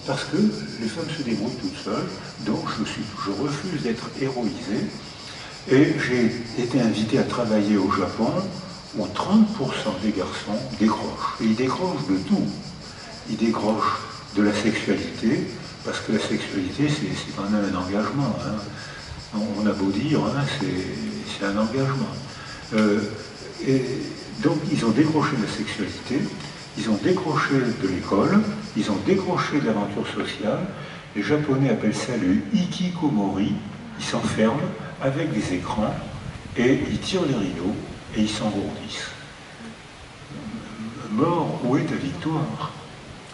parce que les femmes se débrouillent toutes seules, donc je refuse d'être héroïsé. Et j'ai été invité à travailler au Japon, où 30% des garçons décrochent. Et ils décrochent de tout. Ils décrochent de la sexualité, parce que la sexualité, c'est quand même un engagement. Hein. On a beau dire, hein, c'est un engagement. Et donc, ils ont décroché de la sexualité, ils ont décroché de l'école, ils ont décroché de l'aventure sociale. Les Japonais appellent ça le hikikomori. Ils s'enferment avec des écrans et ils tirent les rideaux et ils s'engourdissent. Mort, où est ta victoire?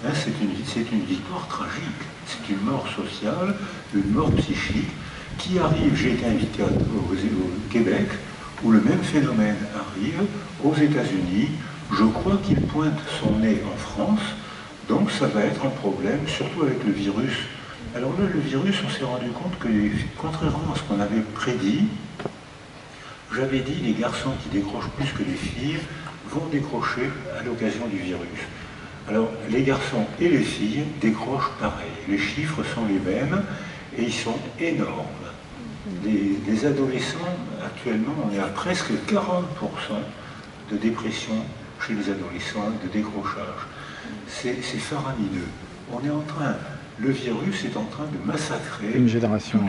Hein, c'est une victoire tragique. C'est une mort sociale, une mort psychique qui arrive. J'ai été invité au Québec, où le même phénomène arrive, aux États-Unis. Je crois qu'il pointe son nez en France, donc ça va être un problème, surtout avec le virus. Alors là, le virus, on s'est rendu compte que, contrairement à ce qu'on avait prédit, j'avais dit les garçons qui décrochent plus que les filles vont décrocher à l'occasion du virus. Alors, les garçons et les filles décrochent pareil. Les chiffres sont les mêmes et ils sont énormes. Les adolescents, actuellement, on est à presque 40% de dépression chez les adolescents, de décrochage. C'est faramineux. On est en train, le virus est en train de massacrer toute une génération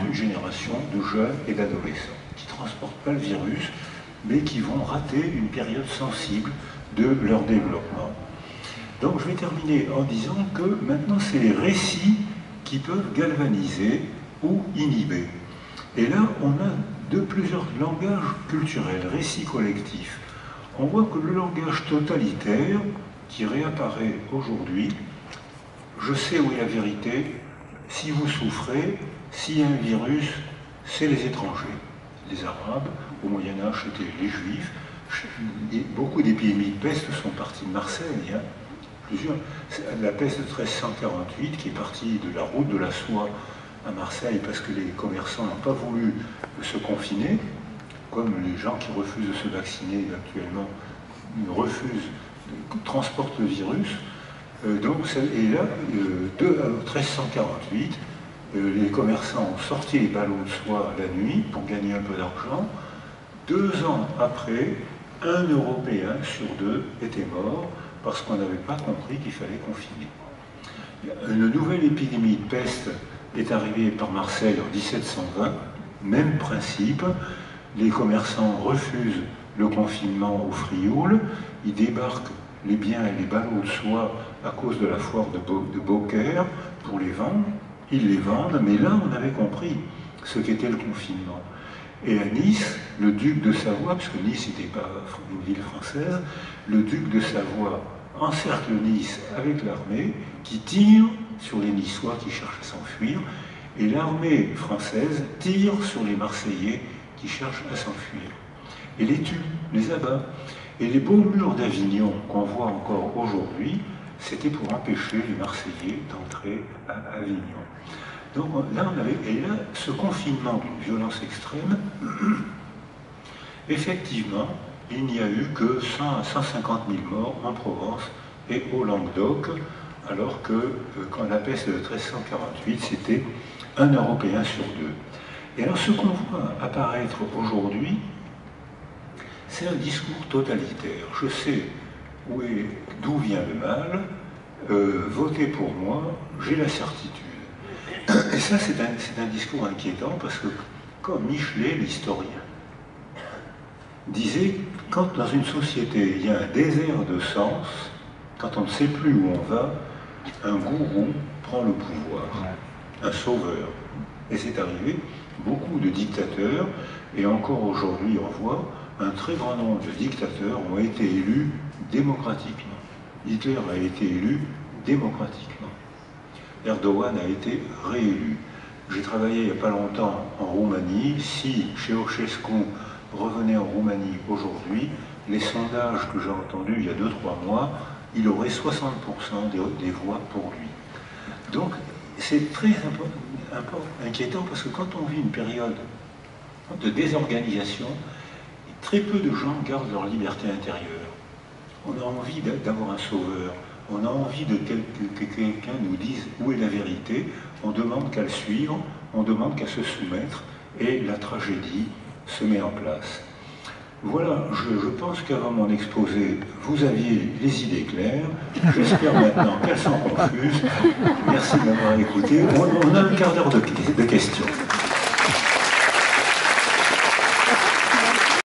de jeunes et d'adolescents qui ne transportent pas le virus, mais qui vont rater une période sensible de leur développement. Donc je vais terminer en disant que maintenant c'est les récits qui peuvent galvaniser ou inhiber. Et là on a de plusieurs langages culturels, récits collectifs. On voit que le langage totalitaire qui réapparaît aujourd'hui, je sais où est la vérité, si vous souffrez, s'il y a un virus, c'est les étrangers, les Arabes, au Moyen-Âge c'était les Juifs, beaucoup d'épidémies de peste sont parties de Marseille, hein. Plusieurs. La peste de 1348 qui est partie de la route de la soie à Marseille parce que les commerçants n'ont pas voulu se confiner, comme les gens qui refusent de se vacciner actuellement transportent le virus. Et là, 1348, les commerçants ont sorti les ballots de soie la nuit pour gagner un peu d'argent. 2 ans après, un Européen sur 2 était mort parce qu'on n'avait pas compris qu'il fallait confiner. Une nouvelle épidémie de peste est arrivée par Marseille en 1720, même principe, les commerçants refusent le confinement au Frioul, ils débarquent les biens et les ballots de soie à cause de la foire de Beaucaire pour les vendre, ils les vendent, mais là on avait compris ce qu'était le confinement. Et à Nice, le duc de Savoie, parce que Nice n'était pas une ville française, le duc de Savoie encercle Nice avec l'armée qui tire sur les Niçois qui cherchent à s'enfuir, et l'armée française tire sur les Marseillais qui cherchent à s'enfuir, et les tue, les abat. Et les beaux murs d'Avignon qu'on voit encore aujourd'hui, c'était pour empêcher les Marseillais d'entrer à Avignon. Donc là, ce confinement d'une violence extrême, effectivement, il n'y a eu que 100 à 150 000 morts en Provence et au Languedoc, alors que quand la peste de 1348, c'était un Européen sur 2. Et alors ce qu'on voit apparaître aujourd'hui, c'est un discours totalitaire. Je sais d'où vient le mal, votez pour moi, j'ai la certitude. Et ça, c'est un discours inquiétant parce que, comme Michelet, l'historien, disait, quand dans une société il y a un désert de sens, quand on ne sait plus où on va, un gourou prend le pouvoir, un sauveur. Et c'est arrivé, beaucoup de dictateurs, et encore aujourd'hui on voit, un très grand nombre de dictateurs ont été élus démocratiquement. Hitler a été élu démocratiquement. Erdogan a été réélu. J'ai travaillé il n'y a pas longtemps en Roumanie. Si Ceausescu revenait en Roumanie aujourd'hui, les sondages que j'ai entendus il y a 2-3 mois, il aurait 60% des voix pour lui. Donc c'est très inquiétant parce que quand on vit une période de désorganisation, très peu de gens gardent leur liberté intérieure. On a envie d'avoir un sauveur, on a envie que quelqu'un nous dise où est la vérité, on demande qu'à le suivre, on demande qu'à se soumettre, et la tragédie se met en place. Voilà, je pense qu'avant mon exposé, vous aviez les idées claires. J'espère maintenant qu'elles sont confuses. Merci de m'avoir écouté. On a un quart d'heure de questions.